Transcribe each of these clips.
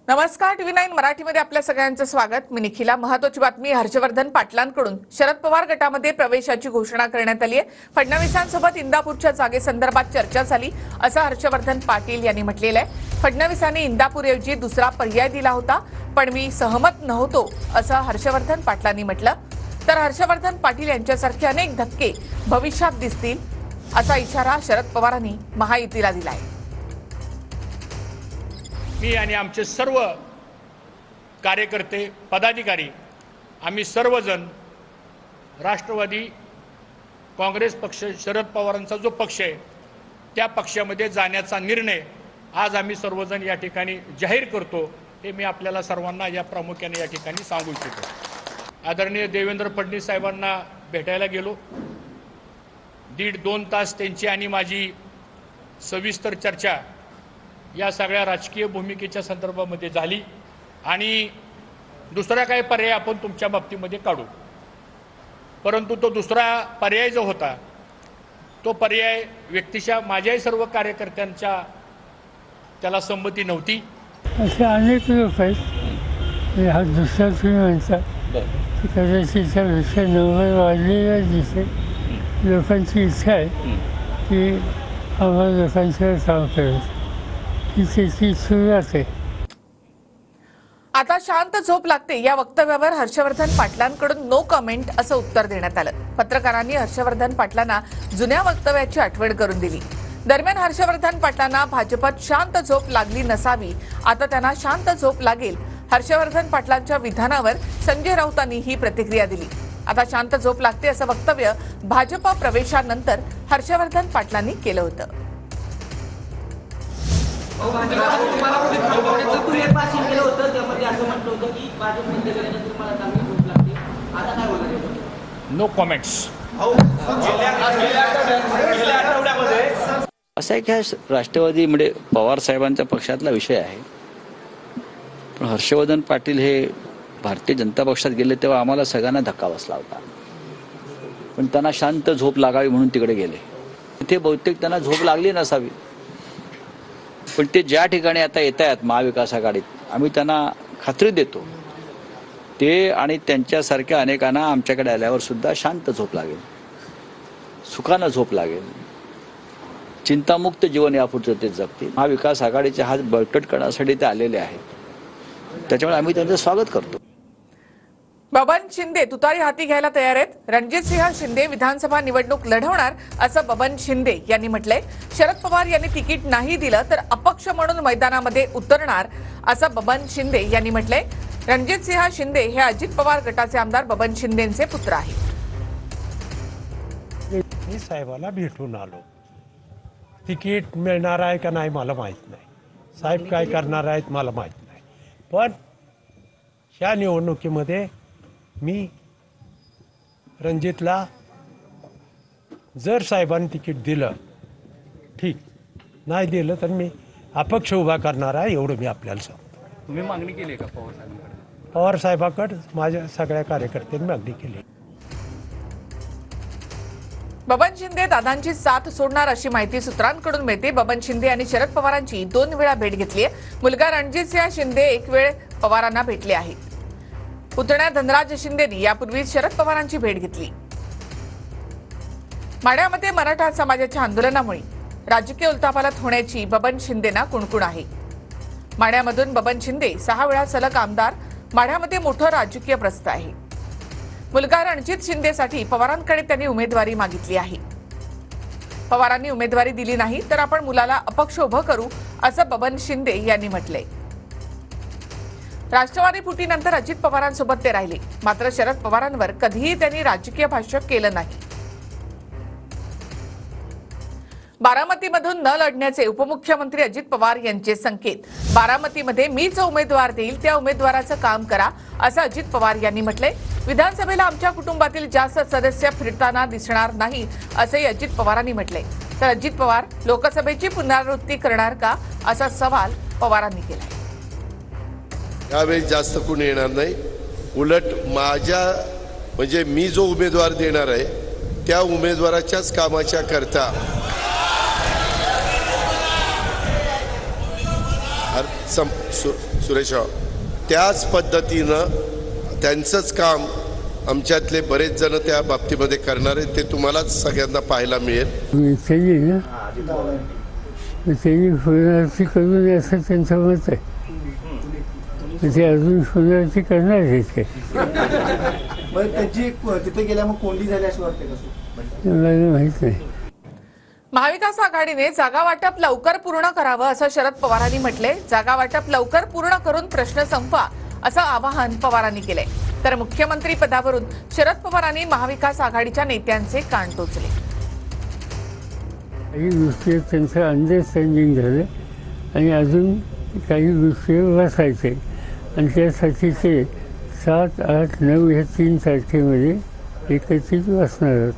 नमस्कार, TV9 मराठीमध्ये आपल्या सगळ्यांचं स्वागत। मी निखिला। महत्त्वाची बातमी हर्षवर्धन पाटलांकडून शरद पवार गटामध्ये प्रवेशाची घोषणा करण्यात आली आहे। फडणवीसांसोबत इंदापूरच्या जागेसंदर्भात चर्चा झाली असं हर्षवर्धन पाटील यांनी म्हटलेलं आहे। फडणवीसांनी इंदापूरऐवजी दुसरा पर्याय दिला होता, पण मी सहमत नव्हतो असं हर्षवर्धन पाटलांनी म्हटलं। तर हर्षवर्धन पाटील यांच्यासारखे अनेक धक्के भविष्यात दिसतील असा इशारा शरद पवारांनी महायुतीला दिला आहे। मी आणि आमचे सर्व कार्यकर्ते पदाधिकारी आम्ही सर्वजण राष्ट्रवादी काँग्रेस पक्ष शरद पवारांचा जो पक्ष आहे त्या पक्षामध्ये जाण्याचा निर्णय आज आम्ही सर्वजण या ठिकाणी जाहीर करतो। हे मी आपल्याला सर्वांना या प्रामुख्याने या ठिकाणी सांगू इच्छितो। आदरणीय देवेंद्र फडणवीस साहेबांना भेटायला गेलो। 1.5-2 तास त्यांची आणि माझी सविस्तर चर्चा या सगळ्या राजकीय भूमिकेच्या संदर्भामध्ये झाली आणि दुसरा काही पर्याय आपण तुमच्या बाबतीमध्ये काढू, परंतु तो दुसरा पर्याय जो होता तो पर्याय व्यक्तिशः माझ्याही सर्व कार्यकर्त्यांच्या त्याला संमती नव्हती। असे अनेक लोक आहेत हा दुसरा तुम्ही म्हणता की कदाचित विषय नंबर वाढलेला दिसेल। लोकांची इच्छा आहे की आम्हाला लोकांचं काम करायचं, ही सुरुवात आहे। आता शांत झोप लागते या वक्तव्यावर हर्षवर्धन पाटलांकडून नो कमेंट असं उत्तर देण्यात आलं। पत्रकारांनी हर्षवर्धन पाटलांना जुन्या वक्तव्याची आठवण करून दिली। दरम्यान हर्षवर्धन पाटलांना भाजपात शांत झोप लागली नसावी, आता त्यांना शांत झोप लागेल। हर्षवर्धन पाटलांच्या विधानावर संजय राऊतांनी ही प्रतिक्रिया दिली। आता शांत झोप लागते असं वक्तव्य भाजपा प्रवेशानंतर हर्षवर्धन पाटलांनी केलं होतं। No comments. असं आहे की हा राष्ट्रवादी म्हणजे पवार साहेबांच्या पक्षातला विषय आहे, पण हर्षवर्धन पाटील हे भारतीय जनता पक्षात गेले तेव्हा आम्हाला सगळ्यांना धक्का बसला होता, पण त्यांना शांत झोप लागावी म्हणून तिकडे गेले। तिथे बहुतेक त्यांना झोप लागली नसावी, पण ते ज्या ठिकाणी आता येत आहेत महाविकास आघाडीत, आम्ही त्यांना खात्री देतो ते आणि त्यांच्यासारख्या अनेकांना आमच्याकडे आल्यावर सुद्धा शांत झोप लागेल, सुखानं झोप लागेल, चिंतामुक्त जीवन यापुढचं ते जगतील। महाविकास आघाडीचे हात बळकट करण्यासाठी ते आलेले आहेत, त्याच्यामुळे आम्ही त्यांचं स्वागत करतो। बबन शिंदे तुतारी हाती घ्यायला तयार आहेत। रणजितसिंह शिंदे विधानसभा निवडणूक लढवणार असं बबन शिंदे यांनी म्हटलंय। शरद पवार यांनी तिकीट नाही दिलं तर अपक्ष म्हणून मैदानामध्ये उतरणार असं बबन शिंदे यांनी म्हटलंय। रणजितसिंह शिंदे हे अजित पवार गटाचे आमदार बबन शिंदेंचे पुत्र आहेत। मी साहेबाला भेटून आलो। तिकीट मिळणार आहे का नाही मला माहित नाही, साहेब काय करणार आहेत मला माहित नाही, पण ह्या निवडणुकीमध्ये मी रणजितला जर साहेबांनी तिकीट दिलं ठीक, नाही दिलं तर मी अपक्ष उभा करणार आहे, एवढं मी आपल्याला सांगतो। तुम्ही मागणी केली का पवार साहेबांकडे? पवार साहेबाकडे माझ्या सगळ्या कार्यकर्त्यांनी मागणी केली। बबन शिंदे दादांची साथ सोडणार अशी माहिती सूत्रांकडून मिळते। बबन शिंदे यांनी शरद पवारांची 2 वेळा भेट घेतली आहे। मुलगा रणजितसिंह शिंदे 1 वेळ पवारांना भेटले आहेत। पुतण्या धनराज शिंदेनी यापूर्वी शरद पवारांची भेट घेतली। माढ्यामध्ये मराठा समाजाच्या आंदोलनामुळे राजकीय उलथापालथ होण्याची बबन शिंदेना कुणकुण आहे। माढ्यामधून बबन शिंदे 6 वेळा सलग आमदार। माढ्यामध्ये मोठं राजकीय प्रस्थ आहे। मुलगा रणजित शिंदेसाठी पवारांकडे त्यांनी उमेदवारी मागितली आहे। पवारांनी उमेदवारी दिली नाही तर आपण मुलाला अपक्ष उभं करू असं बबन शिंदे यांनी म्हटलंय। राष्ट्रवादी फुटीनंतर अजित पवारांसोबत ते राहिले, मात्र शरद पवारांवर कधीही त्यांनी राजकीय भाष्य केलं नाही। बारामतीमधून न लढण्याचे उपमुख्यमंत्री अजित पवार यांचे संकेत। बारामतीमध्ये मी जो उमेदवार देईल त्या उमेदवाराचं काम करा असं अजित पवार यांनी म्हटलंय। विधानसभेला आमच्या कुटुंबातील जास्त सदस्य फिरताना दिसणार नाही असंही अजित पवारांनी म्हटलंय। तर अजित पवार लोकसभेची पुनरावृत्ती करणार का असा सवाल पवारांनी केलाय। यावेळी जास्त कोणी येणार नाही, उलट माझ्या म्हणजे मी जो उमेदवार देणार आहे त्या उमेदवाराच्याच कामाच्या करता सुरेशराव, त्याच पद्धतीनं त्यांचंच काम आमच्यातले बरेच जण त्या बाबतीमध्ये करणार आहेत. ते तुम्हालाच सगळ्यांना पाहायला मिळेल. त्यांनी पुनरावृत्ती करू नये असं त्यांचं मत आहे. ते अजून पुनरावृत्ती करणार आहेत काय? त्यांची तिथे गेल्या मग कोंडी झाली अशी वाटते का? मला माहित नाही. महाविकास आघाडीने जागा वाटप लवकर पूर्ण करावं असं शरद पवारांनी म्हटले. जागा वाटप लवकर पूर्ण करून प्रश्न संपवा असं आवाहन पवारांनी केलंय. तर मुख्यमंत्री पदावरून शरद पवारांनी महाविकास आघाडीच्या नेत्यांचे कान टोचले. काही गोष्टी त्यांचं अंडरस्टँडिंग झालं आणि अजून काही गोष्टी बसायचे आणि त्यासाठी ते 7, 8, 9 ह्या 3 तारखेमध्ये एकत्रित बसणार आहोत.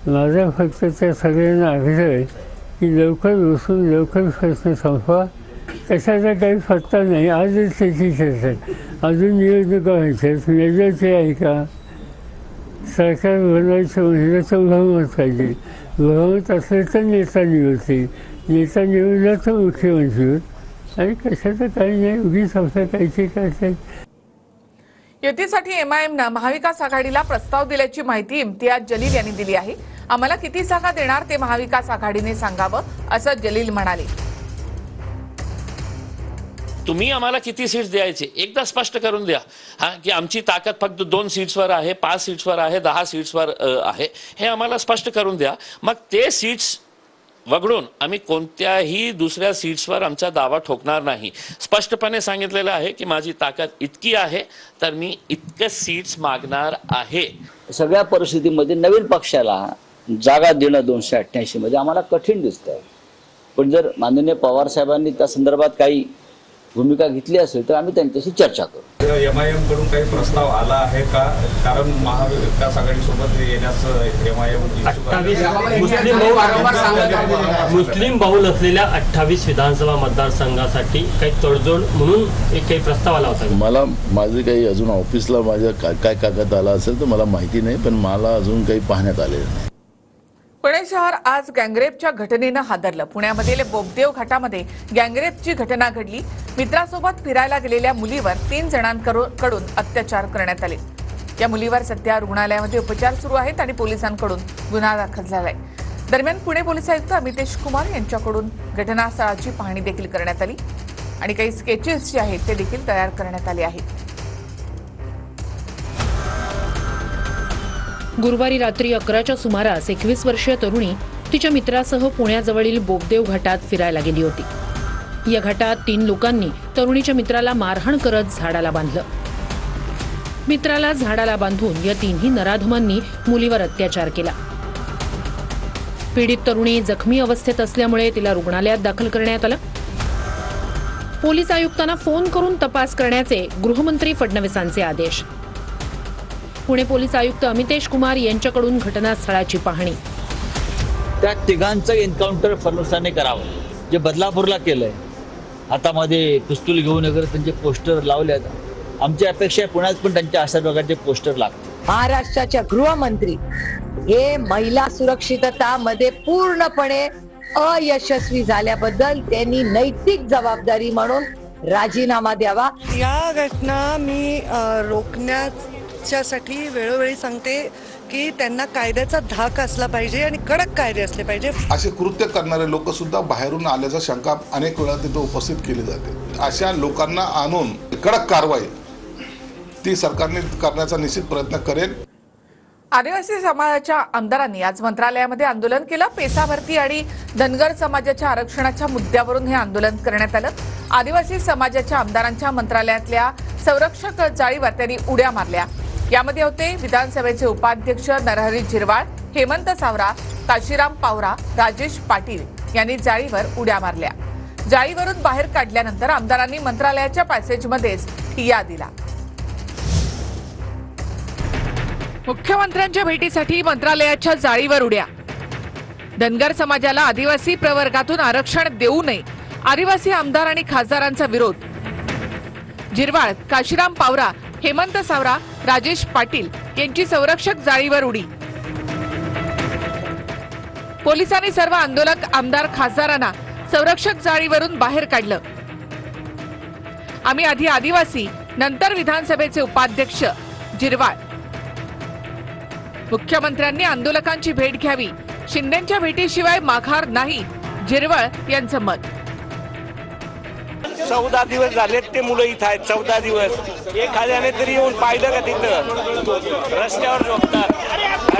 माझा फक्त त्या सगळ्यांना आग्रह आहे की लवकर बसून लवकर प्रश्न संपवा. कशाचा काही पत्ता नाही. आजच त्याची चर्चा आहे. अजून निवडणुका व्हायच्यात. मेजरचे आहे का? सरकार बनवायचं म्हटलं तर बहुमत पाहिजे. बहुमत असलं तर नेता निवडते. नेता निवडला तर मुख्यमंत्री होत. आणि कशाचं काही नाही. उगीच आपल्या काहीचे करतात. युतीसाठी एमआयएमनं महाविकास आघाडीला प्रस्ताव दिल्याची माहिती इम्तियाज जलील यांनी दिली आहे. आम्हाला किती जागा देणार ते महाविकास आघाडीने सांगावं असं जलील म्हणाले. तुम्ही आम्हाला किती सीट्स द्यायचे एकदा स्पष्ट करून द्या. की आमची ताकद फक्त 2 सीट्सवर आहे, 5 सीट्सवर आहे, 10 सीट्सवर आहे, हे आम्हाला स्पष्ट करून द्या. मग ते सीट्स वगळून आम्ही कोणत्याही दुसऱ्या सीट्सवर आमचा दावा ठोकणार नाही. स्पष्टपणे सांगितलेलं आहे की माझी ताकद इतकी आहे तर मी इतके सीट्स मागणार आहे. सगळ्या परिस्थितीमध्ये नवीन पक्षाला जागा देणं 288 मध्ये आम्हाला कठीण दिसतंय. पण जर माननीय पवार साहेबांनी त्या संदर्भात काही भूमिका घेतली असेल तर आम्ही त्यांच्याशी चर्चा करू. एमआयएम कडून काही प्रस्ताव आला आहे का? कारण महाविकास आघाडीसोबत येण्यास एमआयएम मुस्लिम बहुल असलेल्या 28 विधानसभा मतदारसंघासाठी काही तडजोड म्हणून एक काही प्रस्ताव आला होता. मला माझे काही अजून ऑफिसला माझ्या काय कागद आला असेल तर मला माहिती नाही, पण मला अजून काही पाहण्यात आलेलं नाही. पुणे शहर आज गँगरेपच्या घटनेनं हादरलं. पुण्यामधील बोगदेव घाटामध्ये गँगरेपची घटना घडली. मित्रासोबत फिरायला गेलेल्या मुलीवर 3 जणांकडून अत्याचार करण्यात आले. या मुलीवर सध्या रुग्णालयामध्ये उपचार सुरू आहेत आणि पोलिसांकडून गुन्हा दाखल झालाय. दरम्यान पुणे पोलीस आयुक्त अमितेश कुमार यांच्याकडून घटनास्थळाची पाहणी देखील करण्यात आली आणि काही स्केचेस जे आहेत ते देखील तयार करण्यात आले आहेत. गुरुवारी रात्री 11च्या सुमारास 21 वर्षीय तरुणी तिच्या मित्रासह पुण्याजवळील बोगदेव घाटात फिरायला गेली होती. या घाटात 3 लोकांनी तरुणीच्या मित्राला मारहाण करत झाडाला बांधलं. मित्राला झाडाला बांधून या 3ही नराधमांनी मुलीवर अत्याचार केला. पीडित तरुणी जखमी अवस्थेत असल्यामुळे तिला रुग्णालयात दाखल करण्यात आलं. पोलीस आयुक्तांना फोन करून तपास करण्याचे गृहमंत्री फडणवीसांचे आदेश. पुणे पोलीस आयुक्त अमितेश कुमार यांच्याकडून घटनास्थळाची पाहणी. त्या तिघांचं एन्काउंटर फडणवीसांनी करावं, जे बदलापूरला केलंय. हातामध्ये पिस्तूल घेऊन वगैरे त्यांचे पोस्टर लावले. आमची अपेक्षा आहे पुण्यात पण त्यांच्या अशा प्रकारचे पोस्टर लागतात. महाराष्ट्राच्या गृहमंत्री हे महिला सुरक्षिततामध्ये पूर्णपणे अयशस्वी झाल्याबद्दल त्यांनी नैतिक जबाबदारी म्हणून राजीनामा द्यावा. या घटना मी रोखण्यासाठी वेळोवेळी सांगते की त्यांना कायद्याचा धाक असला पाहिजे आणि कडक कायदे असले पाहिजे. असे कृत्य करणारे लोक सुद्धा बाहेरून आल्याचा शंका अनेक वेळा तिथे उपस्थित केली जाते. अशा लोकांना आणून कडक कारवाई ती सरकारने करण्याचा निश्चित प्रयत्न करेल. आदिवासी समाजाच्या आमदारांनी आज मंत्रालयामध्ये आंदोलन केलं. पेसा भरती आणि धनगर समाजाच्या आरक्षणाच्या मुद्द्यावरून हे आंदोलन करण्यात आलं. आदिवासी समाजाच्या आमदारांच्या मंत्रालयातल्या संरक्षक जाळीवर त्यांनी उड्या मारल्या. यामध्ये होते विधानसभेचे उपाध्यक्ष नरहरी झिरवाळ, हेमंत सावरा, काशीराम पावरा, राजेश पाटील यांनी जाळीवर उड्या मारल्या. जाळीवरून बाहेर काढल्यानंतर आमदारांनी मंत्रालयाच्या पॅसेजमध्येच ठिय्या दिला. मुख्यमंत्र्यांच्या भेटीसाठी मंत्रालयाच्या जाळीवर उड्या. धनगर समाजाला आदिवासी प्रवर्गातून आरक्षण देऊ नये, आदिवासी आमदार आणि खासदारांचा विरोध. झिरवाळ, काशीराम पावरा, हेमंत सावरा, राजेश पाटील यांची संरक्षक जाळीवर उडी. पोलिसांनी सर्व आंदोलक आमदार खासदारांना संरक्षक जाळीवरून बाहेर काढलं. आम्ही आधी आदिवासी, नंतर विधानसभेचे उपाध्यक्ष जिरवाळ. मुख्यमंत्र्यांनी आंदोलकांची भेट घ्यावी, शिंदेंच्या भेटीशिवाय माघार नाही, जिरवाळ यांचं मत. 14 दिवस झालेत ते मुलं इथं आहेत. 14 दिवस एखाद्याने तरी येऊन पाहिलं का तिथं रस्त्यावर झोपतात?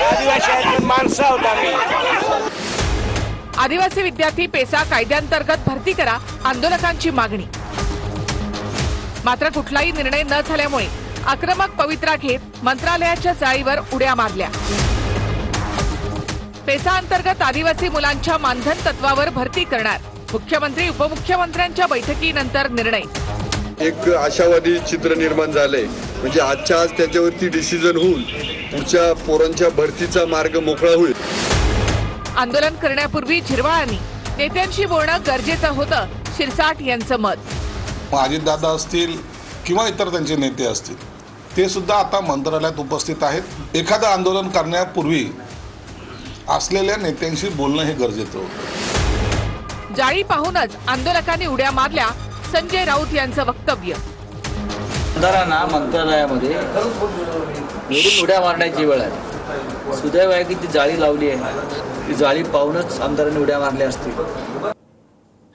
आदिवासी आहेत, माणसं आहोत आम्ही. आदिवासी विद्यार्थी पेसा कायद्यांतर्गत भरती करा, आंदोलकांची मागणी. मात्र कुठलाही निर्णय न झाल्यामुळे आक्रमक पवित्रा घेत मंत्रालयाच्या जाळीवर उड्या मारल्या. पेसा अंतर्गत आदिवासी मुलांच्या मानधन तत्वावर भरती करणार, मुख्यमंत्री उपमुख्यमंत्र्यांच्या बैठकीनंतर निर्णय. एक आशावादी चित्र निर्माण झालंय, म्हणजे आजच्या आज त्याच्यावरती डिसिजन होऊन पुढच्या पोरांच्या भरतीचा मार्ग मोकळा होईल. आंदोलन करण्यापूर्वी झिरवाळांनी नेत्यांशी बोलणं गरजेचं होतं, शिरसाट यांचं मत. अजितदादा असतील किंवा इतर त्यांचे नेते असतील, ते सुद्धा आता मंत्रालयात उपस्थित आहेत. एखादं आंदोलन करण्यापूर्वी असलेल्या नेत्यांशी बोलणं हे गरजेचं होतं. जाळी पाहूनच आंदोलकांनी उड्या मारल्या, संजय राऊत यांचं वक्तव्य. आमदारांना मंत्रालयामध्ये निवडून उड्या मारण्याची वेळ आहे. सुदैव आहे की ती जाळी लावली आहे. ती जाळी पाहूनच आमदारांनी उड्या मारल्या असतील.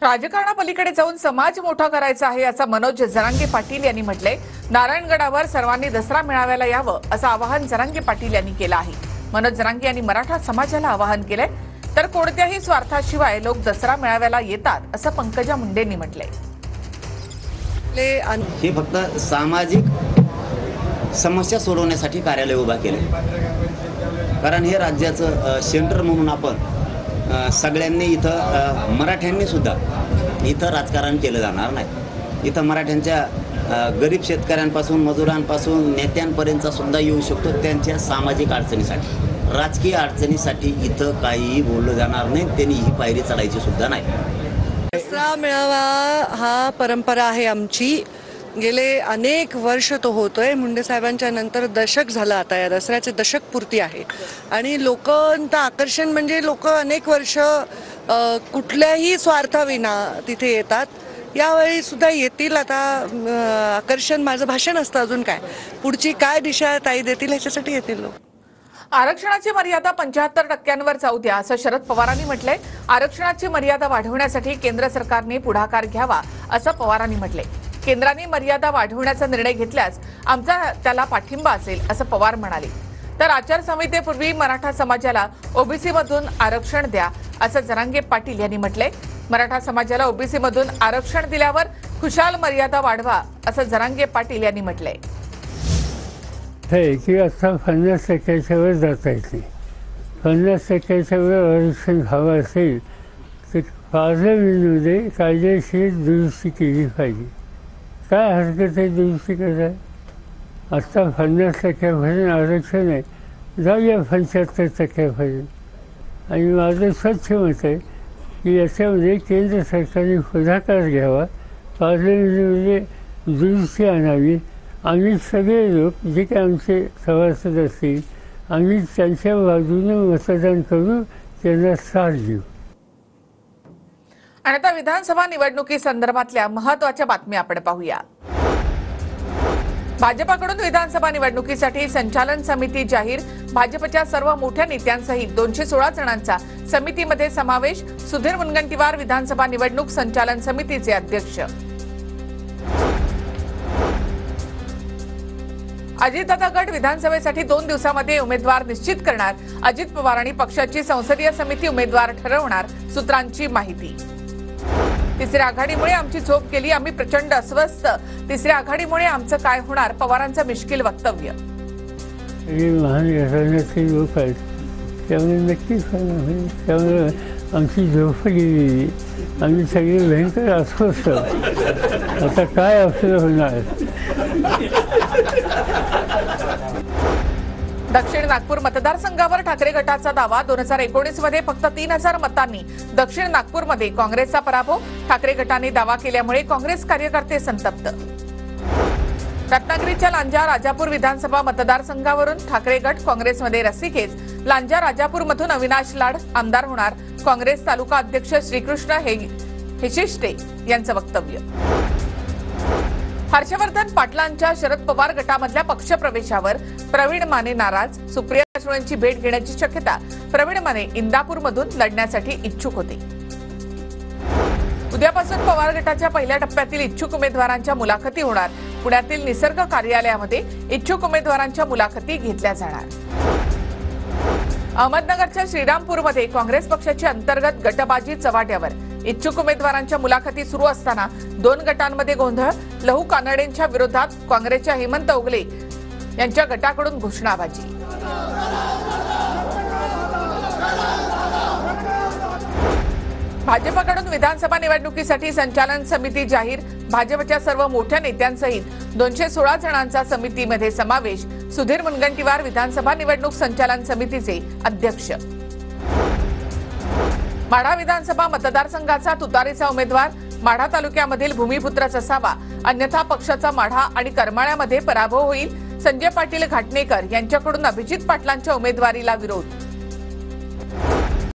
राजकारणापलीकडे जाऊन समाज मोठा करायचा आहे असं मनोज जरांगे पाटील यांनी म्हटलंय. नारायणगडावर सर्वांनी दसरा मेळाव्याला यावं असं आवाहन जरांगे पाटील यांनी केलं आहे. मनोज जरांगे यांनी मराठा समाजाला आवाहन केलंय. तर कोणत्याही स्वार्थाशिवाय लोक दसरा मेळाव्याला येतात असं पंकजा मुंडेंनी म्हटलंय. हे फक्त सामाजिक समस्या सोडवण्यासाठी कार्यालय उभा केले, कारण हे राज्याचं सेंटर म्हणून आपण सगळ्यांनी इथं मराठ्यांनी सुद्धा इथं राजकारण केलं जाणार नाही. इथं मराठ्यांच्या गरीब शेतकऱ्यांपासून मजुरांपासून नेत्यांपर्यंतचा सुद्धा येऊ शकतो. त्यांच्या सामाजिक अडचणीसाठी, राजकीय अडचणीसाठी इथं काहीही बोललं जाणार नाही. त्यांनी ही पायरी चढायची सुद्धा नाही. दसरा मेळावा हा परंपरा आहे आमची. गेले अनेक वर्ष तो होतोय. मुंडे साहेबांच्या नंतर दशक झालं. आता या दसऱ्याचे दशक पूर्ती आहे आणि लोकांचं आकर्षण म्हणजे लोक अनेक वर्ष कुठल्याही स्वार्थाविना तिथे येतात. यावेळी सुद्धा येतील. आता आकर्षण माझं भाषण असतं, अजून काय पुढची काय दिशा ताई देतील ह्याच्यासाठी येतील लोक. आरक्षणाची मर्यादा 75% जाऊ द्या असं शरद पवारांनी म्हटलंय. आरक्षणाची मर्यादा वाढवण्यासाठी केंद्र सरकारने पुढाकार घ्यावा असं पवारांनी म्हटलंय. केंद्राने मर्यादा वाढवण्याचा निर्णय घेतल्यास आमचा त्याला पाठिंबा असेल असं पवार म्हणाले. तर आचारसंहितेपूर्वी मराठा समाजाला ओबीसी मधून आरक्षण द्या असं जरांगे पाटील यांनी म्हटलंय. मराठा समाजाला ओबीसी मधून आरक्षण दिल्यावर खुशाल मर्यादा वाढवा असं जरांगे पाटील यांनी म्हटलंय. की आता 50% वर जाता येते. 50% वर आरक्षण हवं असेल तर पार्लमेंटमध्ये कायदेशीर दुरुस्ती केली पाहिजे. काय हरकत आहे दुरुस्ती करायला? आत्ता 50% आरक्षण आहे, जाऊया 75% आणि माझं स्वच्छ मत आहे की याच्यामध्ये केंद्र सरकारने पुढाकार घ्यावा, पार्लमेंटमध्ये दुरुस्ती आणावी. आम्ही सगळे लोक जे काही आमचे सभासद असतील आम्ही त्यांच्या बाजूने मतदान करू, त्यांना साथ देऊ. आणि आता विधानसभा निवडणुकीसंदर्भातल्या महत्त्वाच्या बातम्या आपण पाहूया. भाजपाकडून विधानसभा निवडणुकीसाठी संचालन समिती जाहीर. भाजपच्या सर्व मोठ्या नेत्यांसहित 216 जणांचा समितीमध्ये समावेश. सुधीर मुनगंटीवार विधानसभा निवडणूक संचालन समितीचे अध्यक्ष. अजितदादा गट विधानसभेसाठी 2 दिवसांमध्ये उमेदवार निश्चित करणार. अजित पवार आणि पक्षाची संसदीय समिती उमेदवार ठरवणार, सूत्रांची माहिती. तिसऱ्या आघाडीमुळे आमची झोप गेली, आम्ही प्रचंड अस्वस्थ. तिसऱ्या आघाडीमुळे आमचं काय होणार, पवारांचं मिश्किल वक्तव्य. महान घराण्याचे लोक आहेत, त्यामुळे नक्कीच त्यामुळे आमची झोप गेलेली, आम्ही सगळे भयंकर अस्वस्थ. आता काय आपलं होणार. दक्षिण नागपूर मतदारसंघावर ठाकरे गटाचा दावा. 2019 मध्ये फक्त 3000 मतांनी दक्षिण नागपूरमध्ये काँग्रेसचा पराभव. ठाकरे गटाने दावा केल्यामुळे काँग्रेस कार्यकर्ते संतप्त. रत्नागिरीच्या लांजा राजापूर विधानसभा मतदारसंघावरून ठाकरे गट काँग्रेसमध्ये रस्सीखेच. लांजा राजापूरमधून अविनाश लाड आमदार होणार. काँग्रेस तालुका अध्यक्ष श्रीकृष्ण हेशिष्टे यांचं वक्तव्य. हर्षवर्धन पाटलांच्या शरद पवार गटामधल्या पक्षप्रवेशावर प्रवीण माने नाराज. सुप्रिया सुळेंची भेट घेण्याची शक्यता. प्रवीण माने इंदापूरमधून लढण्यासाठी इच्छुक होते. उद्यापासून पवार गटाच्या पहिल्या टप्प्यातील इच्छुक उमेदवारांच्या मुलाखती होणार. पुण्यातील निसर्ग कार्यालयामध्ये इच्छुक उमेदवारांच्या मुलाखती घेतल्या जाणार. अहमदनगरच्या श्रीरामपूरमध्ये काँग्रेस पक्षाची अंतर्गत गटबाजी चव्हाट्यावर. इच्छुक उमेदवारांच्या मुलाखती सुरू असताना 2 गटांमध्ये गोंधळ. लहू कानडेंच्या विरोधात काँग्रेसच्या हेमंत ओगले यांच्या गटाकडून घोषणाबाजी. भाजपकडून विधानसभा निवडणुकीसाठी संचालन समिती जाहीर. भाजपच्या सर्व मोठ्या नेत्यांसहित 216 जणांचा समितीमध्ये समावेश. सुधीर मुनगंटीवार विधानसभा निवडणूक संचालन समितीचे अध्यक्ष. माढा विधानसभा मतदारसंघाचा तुतारीचा उमेदवार. माढा तालुक्यामधील भूमिपुत्रच असावा, अन्यथा पक्षाचा माढा आणि करमाळ्यामध्ये पराभव होईल. संजय पाटील घाटणेकर यांच्याकडून अभिजित पाटलांच्या उमेदवारीला विरोध.